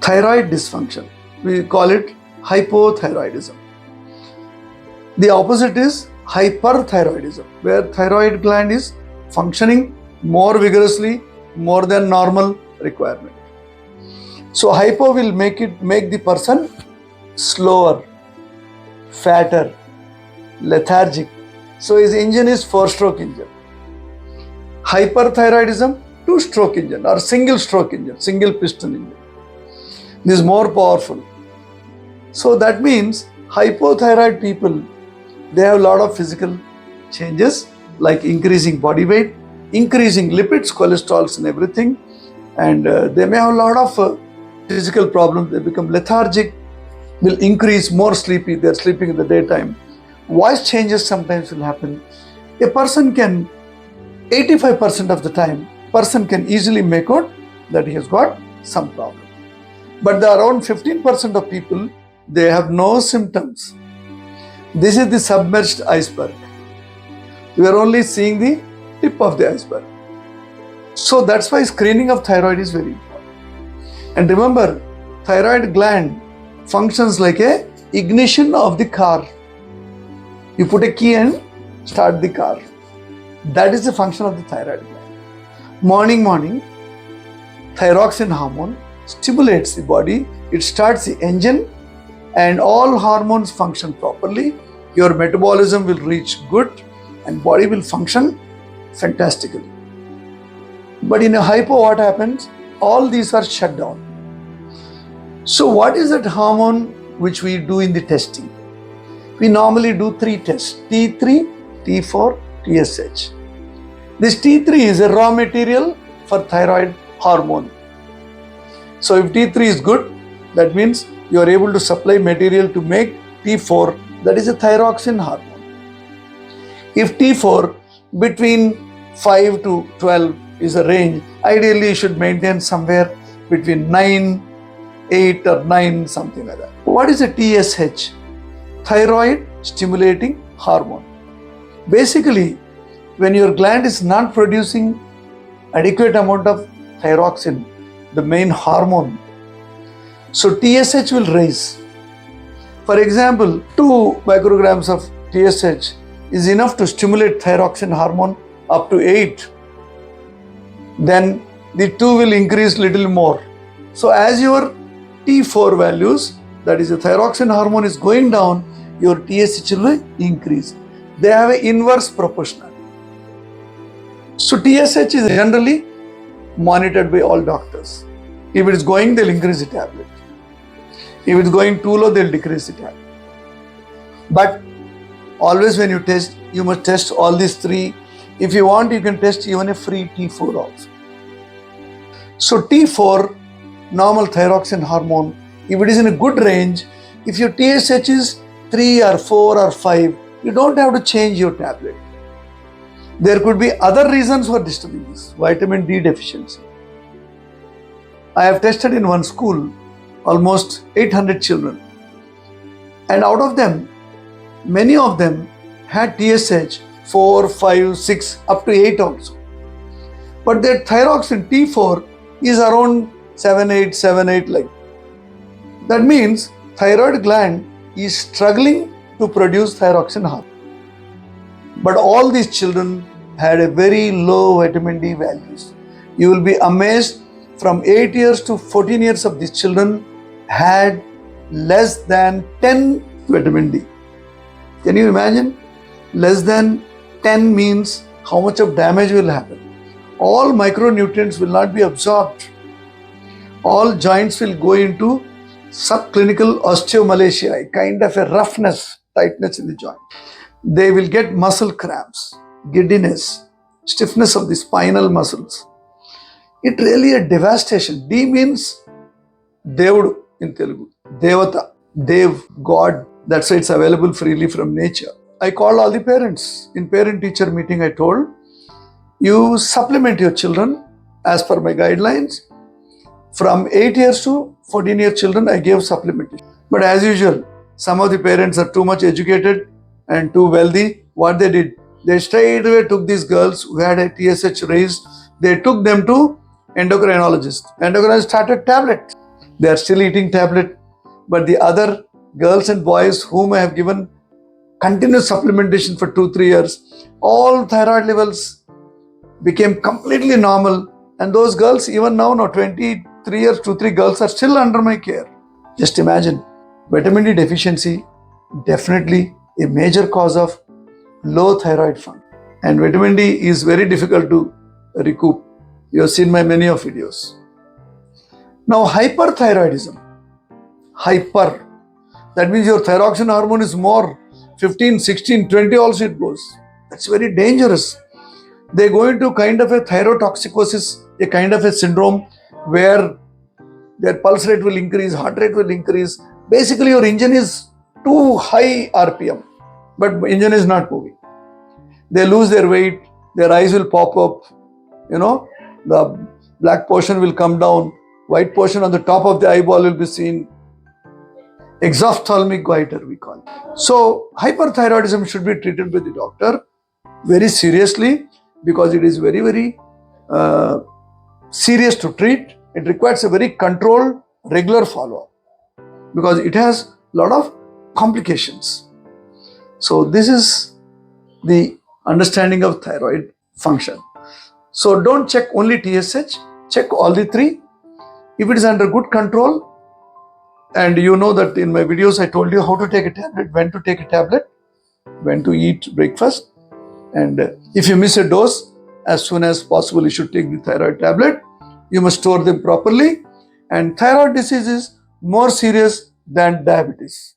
Thyroid dysfunction, we call it hypothyroidism. The opposite is hyperthyroidism, where thyroid gland is functioning more vigorously, more than normal requirement. So hypo will make the person slower, fatter, lethargic. So his engine is 4-stroke engine. Hyperthyroidism, 2-stroke engine or single-stroke engine, single piston engine. This is more powerful. So that means hypothyroid people, they have a lot of physical changes like increasing body weight, increasing lipids, cholesterols and everything. And they may have a lot of physical problems. They become lethargic, will increase, more sleepy. They're sleeping in the daytime. Voice changes sometimes will happen. A person can, 85% of the time, person can easily make out that he has got some problem. But there are around 15% of people, they have no symptoms. This is the submerged iceberg. We are only seeing the tip of the iceberg. So that's why screening of thyroid is very important. And remember, thyroid gland functions like a ignition of the car. You put a key and start the car. That is the function of the thyroid gland. Morning, thyroxine hormone stimulates the body. It starts the engine and all hormones function properly. Your metabolism will reach good and body will function fantastically. But in a hypo, what happens? All these are shut down. So what is that hormone which we do in the testing? We normally do 3 tests: T3, T4, TSH. This T3 is a raw material for thyroid hormone. So if T3 is good, that means you are able to supply material to make T4, that is a thyroxine hormone. If T4 between 5 to 12 is a range, ideally you should maintain somewhere between 9, 8 or 9, something like that. What is a TSH? Thyroid stimulating hormone. Basically, when your gland is not producing adequate amount of thyroxine, the main hormone, so TSH will rise. For example, 2 micrograms of TSH is enough to stimulate thyroxine hormone up to 8. Then the 2 will increase little more. So as your T4 values, that is the thyroxine hormone, is going down, your TSH will increase. They have an inverse proportional. So TSH is generally monitored by all doctors. If it is going, they'll increase the tablet. If it's going too low, they'll decrease the tablet. But always when you test, you must test all these 3. If you want, you can test even a free T4 also. So T4, normal thyroxine hormone, if it is in a good range, if your TSH is 3 or 4 or 5, you don't have to change your tablet. There could be other reasons for disturbing this. Vitamin D deficiency. I have tested in one school almost 800 children, and out of them, many of them had TSH 4, 5, 6, up to 8 also. But their thyroxine T4 is around 7, 8 like. That means thyroid gland is struggling to produce thyroxine hormone. But all these children had a very low vitamin D values. You will be amazed, from 8 years to 14 years of these children had less than 10 vitamin D. Can you imagine? Less than 10 means how much of damage will happen. All micronutrients will not be absorbed. All joints will go into subclinical osteomalacia, kind of a roughness, tightness in the joint. They will get muscle cramps, giddiness, stiffness of the spinal muscles. It really a devastation. D means Devudu in Telugu. Devata, Dev, God. That's why it's available freely from nature. I called all the parents. In parent-teacher meeting, I told, you supplement your children as per my guidelines. From 8 years to 14-year children, I gave supplementation. But as usual, some of the parents are too much educated and too wealthy. What they did, they straight away took these girls who had a TSH raised, they took them to endocrinologist. Endocrinologist started tablet. They are still eating tablet, but the other girls and boys whom I have given continuous supplementation for 2-3 years, all thyroid levels became completely normal. And those girls, even now, 23 years, 2-3 girls are still under my care. Just imagine, vitamin D deficiency, definitely a major cause of low thyroid function. And vitamin D is very difficult to recoup. You have seen my many of videos. Now, hyperthyroidism. Hyper. That means your thyroxine hormone is more. 15, 16, 20 also it goes. That's very dangerous. They go into kind of a thyrotoxicosis, a kind of a syndrome where their pulse rate will increase, heart rate will increase. Basically, your engine is too high RPM, but engine is not moving. They lose their weight, their eyes will pop up, the black portion will come down, white portion on the top of the eyeball will be seen. Exophthalmic goiter, we call it. So, hyperthyroidism should be treated by the doctor very seriously because it is very, very serious to treat. It requires a very controlled, regular follow-up because it has a lot of complications. So, this is the understanding of thyroid function. So, don't check only TSH, check all the three. If it is under good control, and you know that in my videos I told you how to take a tablet, when to take a tablet, when to eat breakfast, and if you miss a dose, as soon as possible you should take the thyroid tablet. You must store them properly, and thyroid disease is more serious than diabetes.